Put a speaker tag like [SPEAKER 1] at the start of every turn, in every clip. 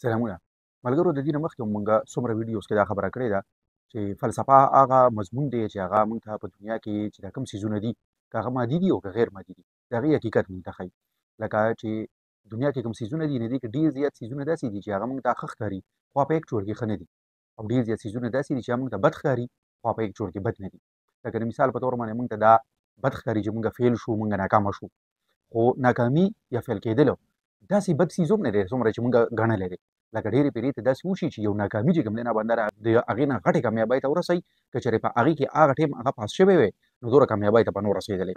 [SPEAKER 1] سلامونه. ملګرو د دې نه مخکې مونږه څومره ویډیوز کې دا خبره کړې ده چې فلسفه هغه مضمون دی چې هغه مونږ ته په دنیا کې چې دا کوم څیزونه دي که هغه مادي دي او که غیر مادي دي د هغې حقیقت مونږ ته ښایي. لکه چې دنیا کې کوم څیزونه دي نو دې کې ډېر زیات څیزونه داسې دي چې هغه مونږ ته ښه ښکاري خو په ایکچوال کې ښه نه دي، او ډېر زیات څیزونه داسې دي چې هغه مونږ ته بد ښکاري خو په ایکچوال کې بد نه دي. لکه د مثال په تور باندې مونږ ته دا بد ښکاري چې مونږ فیل شو، مونږ ناکامه شو، خو ناکامي یا فیل کېدلو داسې بد څیز هم نه دی څومره چې مونږ ګڼلی دی. لکه ډېرې پیرې ته داسې وشي چې یو ناکامي چې کوم دی نه بنده د هغې نه غټې کامیابۍ ته ورسوي، که چېرې په هغې کې هغه ټایم هغه پاس شوی وی نو دومره کامیابۍ ته به نه ورسېدلی.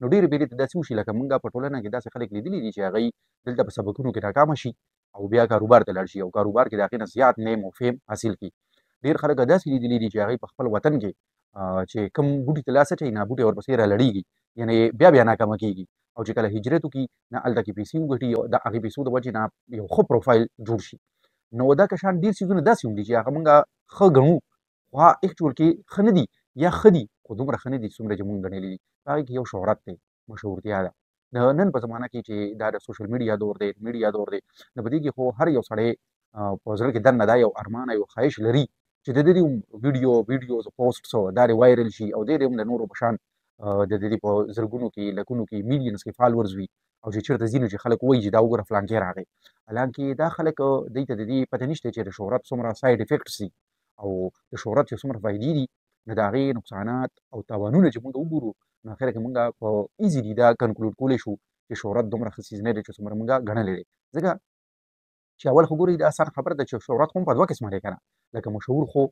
[SPEAKER 1] نو ډېرې پیرې ته داسې وشي لکه مونږ په ټولنه کې داسې خلک لیدلي دي چې هغوی دلته په سبقونو کې ناکامه شي او بیا کاروبار ته لاړ شي او کاروبار کې د هغې نه زیات نیم او فیم حاصل کړي. ډېر خلک داسې لیدلي دي چې هغوی په خپل وطن کې چې کوم بوټي ته لاس اچوي نه بوټي ورپسې رالړېږي، یعنې بیا ناکامه کېږي، او چې کله هجرت وکړي نه هلته کې پیسې وګټي او د هغې پیسو د وجې نه یو ښه پروفایل جوړ شي. نو دا کشان ډېر څیزونه داسې هم دي چې هغه مونږ ښه ګڼو خو هغه ایکچوال کې ښه نه دي یا ښه دي خو دومره ښه نه دي څومره چې مونږ ګڼلي دي. په هغې کې یو شهرت دی، مشهورتیا ده. د نن په زمانه کې چې دا د سوشل میډیا دور دی، میډیا دور دی، نو په دې کې خو هر یو سړی په زړه کې دننه دا یو ارمان او یو خواهش لري چې د دې هم ویډیوز پوسټس دا دې وایرل شي او دې هم د نورو په شان د دې په زرګونو کې لکونو کې میلیونز کې فالوورز وي، او چې چېرته ځي نو چې خلک وایي چې دا وګوره فلانکې راغی. حالانکې دا خلک دوی ته د دې پته نشته چې د شهرت څومره ساید افیکټس دي او د شهرت چې څومره فایدې دي، نو د هغې نقصانات او تاوانونه چې مونږ وګورو نو اخره کې مونږ په ایزیلي دا کنکلود کولی شو چې شهرت دومره ښه څیز نه دی چې څومره مونږ ګڼلی دی. ځکه چې اول خو ګورئ دا اسانه خبره ده چې شهرت خو هم په دوه قسمه دی که نه، لکه مشهور خو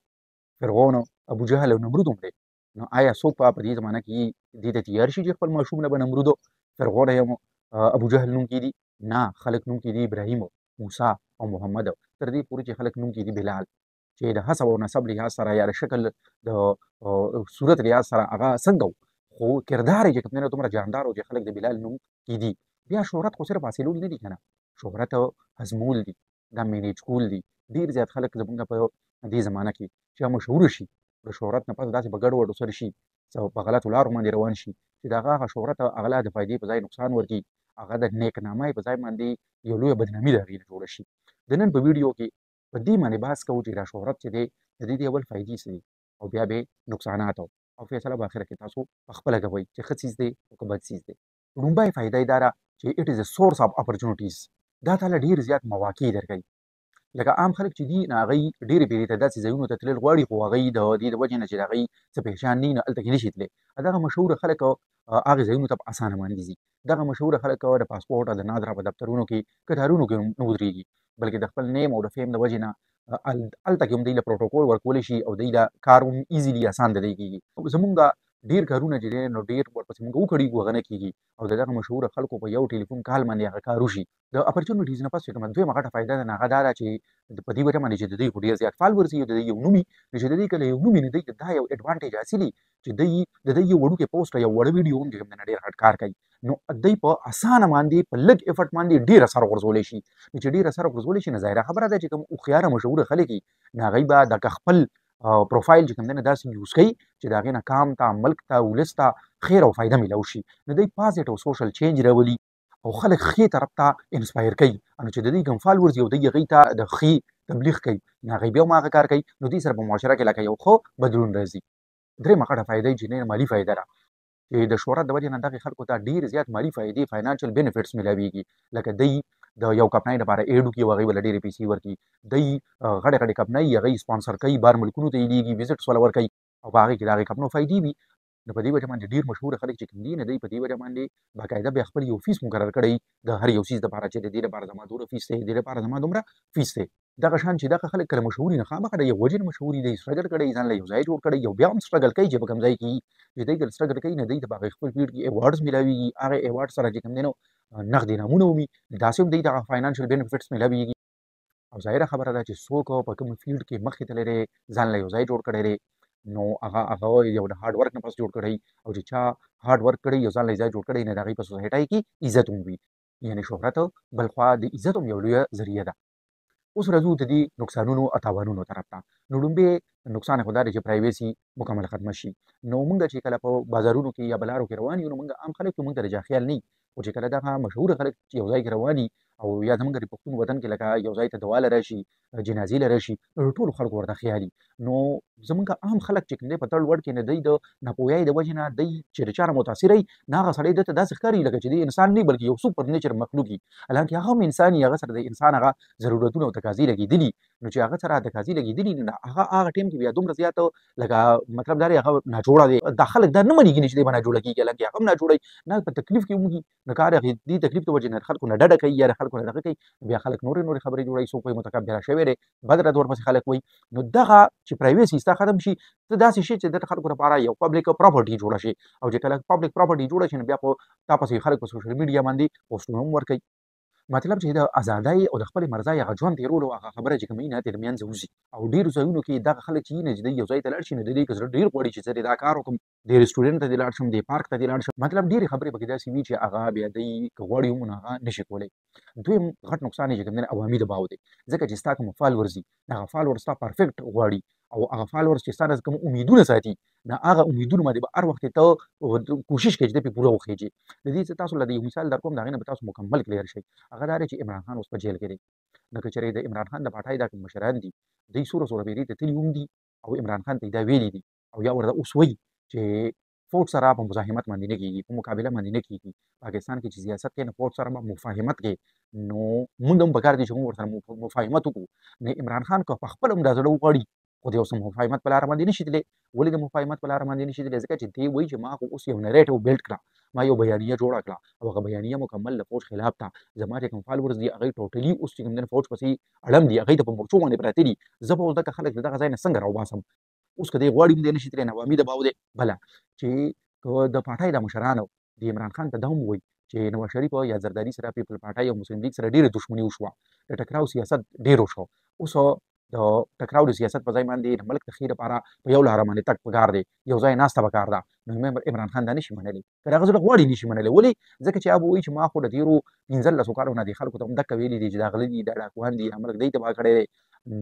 [SPEAKER 1] فرعون ابوجهل او نمرود هم دی. نو آیا څوک په دې زمانه کې دې ته تیار شي چې خپل ماشوم نه به نمرود فرعون یا ابوجهل نوم کېدي؟ نه، خلک نوم کېدي ابراهیم موسی او محمد، تر دې پورې چې خلک نوم کېدي بلال، چې د حسب او نسب لحاظ سره یا د شکل د صورت لحاظ سره هغه څنګه و، خو کردار یې چې کوم دی نو دومره جاندار و چې خلک د بلال نوم کېدي. بیا شهرت خو صرف حاصلول نه دي که نه، شهرت هضمول دي، دا مینیج کول دي. ډېر زیات خلک زمونږ په دې زمانه کې چې مشهوره شي د شهرت نه پس داسې په ګډ وډو سره شي په غلطو لارو باندې روان شي چې د هغه شهرت هغه لا د فایدې په ځای نقصان ورکړي، هغه د نیکنامۍ په ځای باندې یو لویه بدنامي د هغې نه جوړه شي. د نن په ویډیو کې په دې باندې بحث کوو چې دا شهرت چې دی د دې اول فایدې څه دي او بیا به نقصانات او فیصله به اخره کې تاسو په خپله کوئ چې ښه څیز دی او که بد څیز دی. لومړی فایده یې دا ده چې اټ از ا سورس اف اپرچونټیز، دا تاله ډېر زیات مواقع درکوي. لکه عام خلک چې دي نو هغوی ډېرې پیرې ته داسې ځایونو ته تلل غواړي خو هغوی د دې د وجې نه چې د هغوی څه پېشان نه وي نو هلته کې نشي تللی. دغه مشهوره خلک هغې ځایونو ته په اسانه باندې ځي. دغه مشهوره خلک د پاسپورټ او د نادره په دفترونو کې کټارونو کې نه ودرېږي، بلکې د خپل نیم او د فیم د وجې نه هلته کې هم دوی له پروټوکول ورکولی شي او دوی له کار هم ایزیلي اسان د دوی کېږي. زمونږ ډېر کارونه چې دی نو ډېر ورپسې مونږ وکړېږو هغه نه کېږي، او د دغه مشهوره خلکو په یو ټلیفون کال باندې هغه کار وشي. د اپرچونټیز نه پس چې کومه دویمه غټه فایده ده نو هغه دا ده چې په دې وجه باندې چې د دوی خو ډېر زیات فالوورز وي او د دوی یو نوم وي، نو چې د دوی کله یو نوم وي نو دوی ته دا یو اډوانټېج حاصلي چې د دوی یو وړوکی پوسټ یا وړه ویډیو هم چې کوم دی نه ډېر غټ کار کوي، نو دوی په اسانه باندې په لږ افرټ باندې ډېر اثر غورځولی شي. نو چې ډېر اثر غورځولی شي نو ظاهره خبره ده چې کوم هوښیاره مشهوره خلک وي نو هغوی به دغه خپل پروفایل چې کوم دی نو داسې یوز کوي چې د هغې نه قام ته، ملک ته، ولس ته خیر او فایده میلاو شي. نو دوی پازیټیو سوشل چینج راولي او خلک ښې طرف ته انسپایر کوي، نو چې د دوی کوم فالوورز وي او دوی هغوی ته د ښې تبلیغ کوي نو هغوی بیا هم هغه کار کوي، نو دوی سره په معاشره کې لکه یو ښه بدلون راځي. درېیمه غټه فایده یې چې دی مالي فایده ده، چې د شهرت د وجې نه دغې خلکو ته ډېر زیات مالي فایدې فاینانشل بینیفټس میلاویږي. لکه دوی د یو کمپنۍ لپاره ایډ وکړي او هغوی به له ډېرې پیسې ورکړي. دوی غټې غټې کمپنۍ هغوی سپانسر کوي، بهر ملکونو ته یې لیږي، ویزټس وله ورکوي او په هغې کې د هغې کمپنو فایدې وي. نو په دې وجه باندې ډېر مشهوره خلک چې کوم دي نو دوی په دې وجه باندې باقاعده بیا خپل یو فیس مقرر کړی د هر یو څیز دپاره چې د دې لپاره زما دومره فیس دی، د دې لپاره زما دومره فیس دی. دغه شان چې دغه خلک کله مشهور وي نو خامخا د یو وجې نه مشهور وي، دوی سټرګل کړی، ځان له یو ځای جوړ کړی، یو بیا هم سټرګل کوي چې په کوم ځای کې چې دوی کله سټرګل کوي نو دوی ته په هغې خپل فیلډ کې ایوارډز میلاویږي، هغه ایوارډ سره چې کوم دی نو نغد انعامونه ومي، داسې هم دوی ته فاینانشل بینیفټس میلاویږي. او ظاهره خبره ده چې څوک په کوم فیلډ کې مخکې تللی دی، ځان له یو ځای جوړ کړی دی، نو هغه یو د هارډ ورک نه پس جوړ کړی، او چې چا هارډ ورک کړی یو ځان له ځای جوړ کړی نو د هغوی په سوسایټۍ کې عزت هم وي، یعنې شهرت بلخوا د عزت هم یو لویه ذریعه ده. اوس راځو د دې نقصانونو او تاوانونو طرف ته. نو لومړی نقصان یې خو دا دی چې پرایویسي مکمل ختمه شي. نو موږ چې کله په بازارونو کې یا په لارو کې روان یو نو موږ عام خلک یو، موږ ته د چا خیال نه وي، خو چې کله دغه مشهوره خلک چې یو ځای کې روان وي او یا زمونږ د پښتون وطن کې لکه یو ځای ته دعا له راشي، جنازې له راشي، ټولو خلکو ورته خیالي. نو زمونږ عام خلک چې کوم دی په تړ وړ کې نه دی د ناپوهۍ د وجې نه دی چې د چا نه متاثره وي، نه هغه سړی ده ته داسې ښکاري لکه چې دی انسان نه وي بلکې یو سوپر نیچر مخلوق وي. حالانکې هغه هم انسان وي، هغه سره د انسان هغه ضرورتونه او تقاضې لګېدلي. نو چې هغه سره تقاضې لګېدلي نو هغه هغه ټایم کې بیا دومره زیات لکه مطلب دا دی هغه ناجوړه دی. دا خلک دا نه منېږي چې دی به ناجوړه کېږي، حالانکې هغه هم ناجوړه وي، نه په تکلیف کې وږي. نو که هغه دې تکلیف د وجې نه خلکو نه ډډه کوي یا د خلکو نه دغه کوي، بیا خلک نورې خبرې جوړوي. څوک وایي متکبره شوی دی، بد رد ورپسې خلک وایي. نو دغه چې پرایویسي ستا ختم شي، ته داسې شي چې د خلکو لپاره یو پبلک پراپرټي جوړه شي، او چې کله پبلک پراپرټي جوړه شي نو بیا په تا پسې خلک په سوشل میډیا باندې پوسټونه هم ورکوي. مطلب چې د ازادۍ او د خپلې مرضۍ هغه ژوند تېرولو هغه خبره چې کوم وي نه ترې د منځه وځي. او ډېرو ځایونو کې دغه خلک چې وي نه چې دی یو ځای ته لاړ شي نو د دې که زړه ډېر غواړي چې زه دې دا کار وکړم، دې رسټورنټ ته دې لاړ شم، دې پارک ته دې لاړ شم. مطلب ډېرې خبرې پکې داسې وي چې هغه بیا دی که غواړي هم نو هغه نشي کولی. دویم غټ نقصان یې چې کوم دی عوامي دباو دی، ځکه چې ستا کوم فالورز دي هغه فالورز ستا پرفیکټ غواړي، او هغه فالورز چې ستا نه کوم امیدونه ساتي نه هغه امیدونه باندې به هر وخت ته کوشش کوي چې ته پرې پوره وخېږي. د دې څه تاسو له یو مثال در کوم د هغې نه به تاسو مکمل کلیر شئ. هغه دا دی چې عمران خان اوس په جیل کې دی. نو که چېرې د عمران خان د پاټۍ دا کوم مشران دي دوی سوره پیرې ته تللي هم دي او عمران خان ته یې دا ویلي دي او یا ورته اوس وایي چې فوج سره په مزاحمت باندې نه کېږي، په مقابله باندې نه کېږي. پاکستان کې چې سیاست کوي نو فوج سره به مفاهمت کوي، نو موږ هم پکار دي چې موږ ورسره مفاهمت وکړو. نو عمران خان که په خپله هم دا زړه وغواړي خو د یو څه مفاهمت په لاره باندې نشي تللی. ولې د مفاهمت په لاره باندې نشي تللی؟ ځکه چې دی وایي چې ما خو اوس یو نریټیو بیلډ کړه، ما یو بیانیه جوړه کړه او هغه بیانیه مکمل د فوج خلاف ده. زما چې کوم فالورز دي هغوی ټوټلي اوس چې کوم دی فوج پسې اړم دي، هغوی ته په مورچو باندې پراته دي. زه به اوس دغه خلک د دغه ځای نه څنګه راوباسم؟ اوس که دی غواړي هم دی نشي تللی، عوامي دباو دی. بله چې که د پاټۍ د مشرانو د عمران خان ته دا هم وایي چې نواز شریف یا زرداري سره پیپل پاټۍ او مسلم لیګ سره ډېره دښمني وشوه، د ټکراو سیاست ډېر وشو. اوس د ټکراو د سیاست په ځای باندې د ملک د ښې لپاره په یو لاره باندې تګ پکار دی، یو ځای ناسته پکار ده. نو عمران خان دا نشي منلی، که د هغه زړه غواړي نشي منلی. ولې؟ ځکه چې هغه به وایي چې ما خو د تېرو 15 کالو نه دې خلکو ته همدغه ویلي دي چې دا غله دي، دا ډاکوان دي، دا ملک دی تباه کړی دی،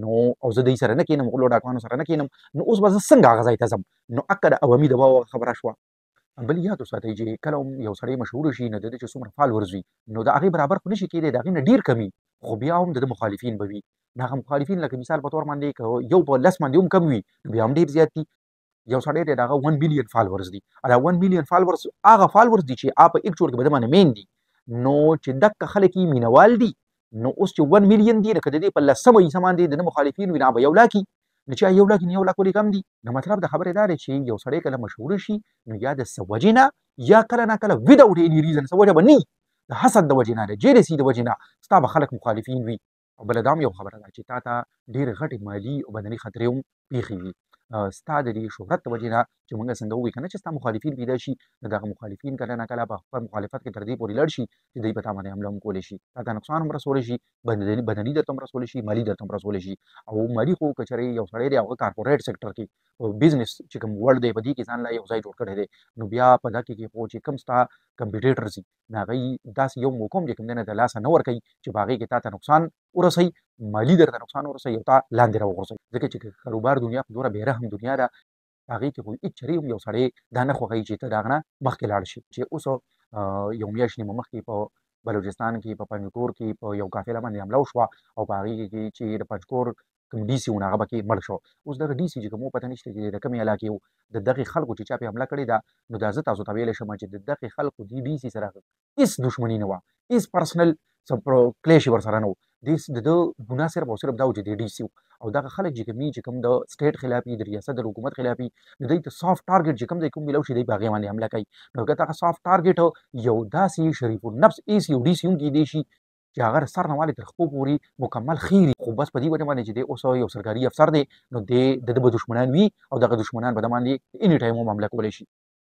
[SPEAKER 1] نو او زه دوی سره نه کښېنم، غلو ډاکوانو سره نه کښېنم، نو اوس به زه څنګه هغه ځای ته ځم؟ نو اکه د عوامي دباو خبره شوه. بل یاد وساتئ چې کله هم یو سړی مشهور شي نو د ده چې څومره فالورز وي نو د هغې برابر خو نشي کېدی، د هغې نه ډېر کم وي، خو بیا هم د ده مخالفین به وي. نو هغه مخالفین لکه مثال په طور باندې که یو په 10 باندې هم کم وي نو بیا هم ډېر زیات دي. یو سړی دی د هغه 1 بلین فالورز دي، دا 1 بلین فالورز هغه فالورز دي چې هغه په ایکچوال کې په ده باندې مین دي. نو چې دغه خلک یې مینوال دي نو اوس چې 1 ملیون دي نو که د دې په 10مه حصه باندې د ده مخالفین وي نو هغه به 1 لاک وي. نو چې 1 لاک نه 1 لاک ولې کم دي؟ نو مطلب د خبرې دا دی چې یو سړی کله مشهور شي نو یا د څه وجې نه یا کله نه کله وداوټ اني ریزن څه وجه به نه وي، د حسد د وجې نه، د جیلسي د وجې نه ستا به خلک مخالفین وي. او بله دا هم یو خبره ده چې تا ته ډېرې غټې مالي او بدني خطرې هم پېښې وي ستا د دې شهرت د وجې نه چې موږ څنګه ووایو که نه چې ستا مخالفین پیدا شي نو دغه مخالفین کله نه کله په خپل مخالفت کې تر دې پورې لړ شي چې دوی په تا باندې حمله هم کولی شي، تا ته نقصان هم رسولی شي، بدني درته هم رسولی شي، مالي درته هم رسولی شي. او مالي خو که چېرې یو سړی دی هغه کارپوریټ سیکټر کې بزنس چې کوم ورلډ دی په دې کې ځان له یو ځای جوړ کړی دی نو بیا په دغه کې خو چې کوم ستا کمپیټیټرز دي نو هغوی داسې یو موقع هم چې کوم دی نه د لاسه نه ورکوي چې په هغې کې تا ته نقصان ورسوي، مالي درته نقصان ورسوي او تا لاندې راوغورځوي. ځکه چې کاروبار دنیا خو دومره بېرحم دنیا ده، هغې کې خو هېڅ چېرې هم یو سړی دا نه خوښوي چې ته د هغه نه مخکې لاړ شي. چې اوس یو میاشت نیمه مخکې په بلوچستان کې په پنجکور کې په یو قافله باندې حمله وشوه او په هغې کې چې د پنجکور کوم ډي سي و نو هغه پکې مړ شو. اوس دغه ډي سي چې کوم پته نشته چې د کومې علاقې و، د دغې خلکو چې چا پې حمله کړې ده نو دا زه تاسو ته ویلی شم چې د دغې خلکو دې ډي سي سره هېڅ دښمني نه وه، هېڅ پرسنل کلیش یې ورسره نه و. د ده ګناه صرف او صرف دا و چې د ډي سي و او دغه خلک چې کوم چې کوم د سټیټ خلاف وي، د ریاست د حکومت خلاف وي نو دوی ته سافټ ټارګېټ چې کوم ځای کوم میلاو شي دوی په هغې باندې حمله کوي. نو که دغه سافټ ټارګېټ یو داسې شریف النفس ایس یو ډي سي هم کیدی شي چې هغه سر نه والې تر خپو پورې مکمل خیري، خو بس په دې وجه باندې چې دی اوس یو سرکاري افسر دی نو د ده به دښمنان وي او دغه دښمنان به د باندې اني ټایم هم حمله کولی شي.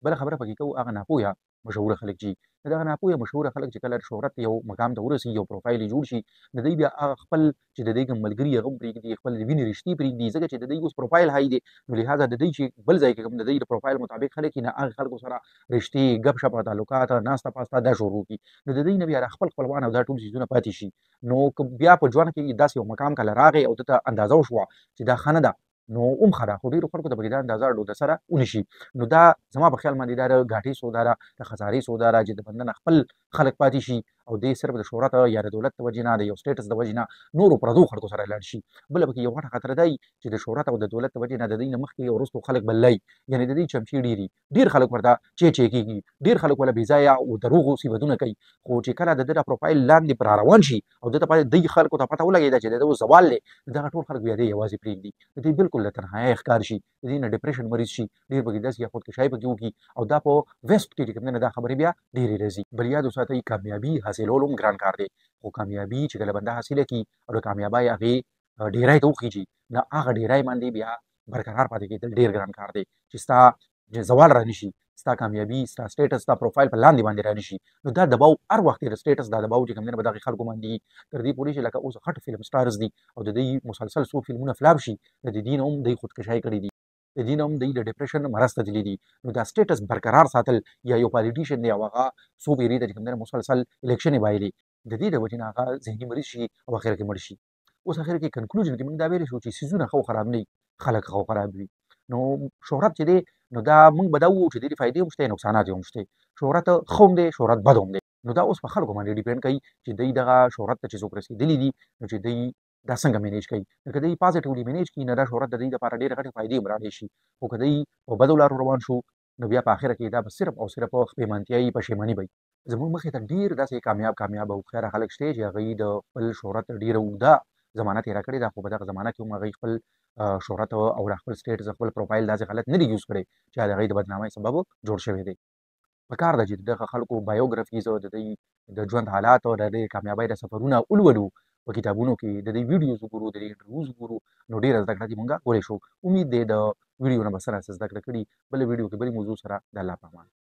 [SPEAKER 1] بله خبره پکې کوو هغه ناپوهه مشهوره خلک چې دغه ناپوهه مشهوره خلک چې کله شهرت یو مقام ته ورسي یو پروفایل یې جوړ شي د دوی بیا هغه خپل چې د دوی کوم ملګري هغه هم پرېږدي، خپل د وینې رشتې پرېږدي، ځکه چې د دوی اوس پروفایل های دی نو لهذا د دوی چې بل ځای کې کوم د دوی د پروفایل مطابق خلک نه هغه خلکو سره رشتې ګپ شپ تعلقات ناسته پاسته دا شروع کړي نو د دوی نه بیا خپل خپلوان او دا ټول څیزونه پاتې شي. نو بیا په ژوند کې داسې یو مقام کله راغی او دته اندازه وشوه چې دا ښه نه ده نو هم ښه ده، خو ډېرو خلکو ته پکې دا اندازه د سره ونشي. نو دا زما په خیال باندې دا د ګاټې سودا ده، د خسارې سودا ده چې د بنده نه خپل خلک پاتې شي او دې صرف د شهرت یا د دولت د وجې نه د یو سټیټس د وجې نه نورو پردو خلکو سره لاړ شي. بله پکې یو غټه خطره دا وي چې د شهرت او د دولت د وجې نه د دوی نه مخکې وروستو خلک بللی، یعنې د دوی چمچې ډېر خلک ورته چې کېږي، ډېر خلک ورله بېځایه او دروغو صفتونه کوي. خو چې کله د ده د پروفایل لاندې را روان شي او ده ته دوی خلکو ته پته ولګېده چې د ده اوس زوال دی، دغه ټول خلک بیا دې یوازې پرېږدي، د دوی بالکل د تنهایۍ ښکار شي، د دوی نه ډپریشن مریض شي، ډېر پکې داسې یا خودکشي پکې وکړي او دا په ویسټ کې چې کوم دی نو دا خبرې بیا ډېرې راځي. بل یاد وساتئ کامیابي حاصلول هم ګران کار دی، خو کامیابي چې کله بنده حاصله کړي او د کامیابۍ هغې ډېری ته وخیږي، نو هغه ډېری باندې بیا برقرار پاتې کېدل ډېر ګران کار دی چې ستا زوال را نشي، ستا کامیابي، ستا سټیټس، ستا پروفایل په لاندې باندې را نشي. نو دا دباو هر وخت د سټیټس دا دباو چې کوم دی نو په دغې خلکو باندې تر دې پورې چې لکه اوس غټ فلم سټارز دي او د دوی مسلسل څو فلمونه فلاپ شي، د دې نه هم دوی خودکشۍ کړي دي، د دې نه هم دوی له ډپریشن مرض ته تللي دي. نو دا سټیټس برقرار ساتل یا یو پالیټیشن دی او هغه څو پیرې ته چې کوم دی مسلسل الیکشن یې بایلي، د دې د وجې نه هغه ذهني مریض شي او اخر کې مړ شي. اوس اخر کې کنکلوژن کې موږ دا ویلی شو چې څیزونه ښه او خراب نه وي، خلک ښه او خراب وي. نو شهرت چې دی نو دا موږ به دا ووایو چې د دې فایدې هم شته نقصانات یې هم شته. شهرت ښه هم دی، شهرت بد هم دی. نو دا اوس په خلکو باندې ډیپینډ کوي چې دوی دغه شهرت ته چې څوک رسېدلي دي نو چې دوی دا څنګه مینیج کوي. که دوی پازیټیولی مینیج کړي نو دا شهرت د دوی لپاره ډېرې غټې فایدې هم راوړی شي، خو که دوی په بدو لارو روان شو نو بیا په اخره کې دا به صرف او صرف پښیمانتیایي پښیماني به وي. زموږ مخې ته ډېر داسې کامیاب او هوښیاره خلک شته چې هغوی د خپل شهرت ډېره اوږده زمانه تېره کړې ده، خو په دغه زمانه کې هم هغوی خپل شهرت او خپل سټیټس خپل پروفایل داسې غلط نه دي یوز کړی چې د هغوی د بدنامۍ سبب جوړ شوی دی. پکار ده چې دغه خلکو بایوګرافیز او د دوی د ژوند حالات او د دوی کامیابۍ د سفرونه ولولو په کتابونو کې، د دوی ویډیوز وګورو، د دوی انټرویوز وګورو، نو ډېره زده کړه دې مونږ کولی شو. امید دی د ویډیو نه به څه راسه زده کړه کړي. بله ویډیو کې بلې موضوع سره د الله په امان.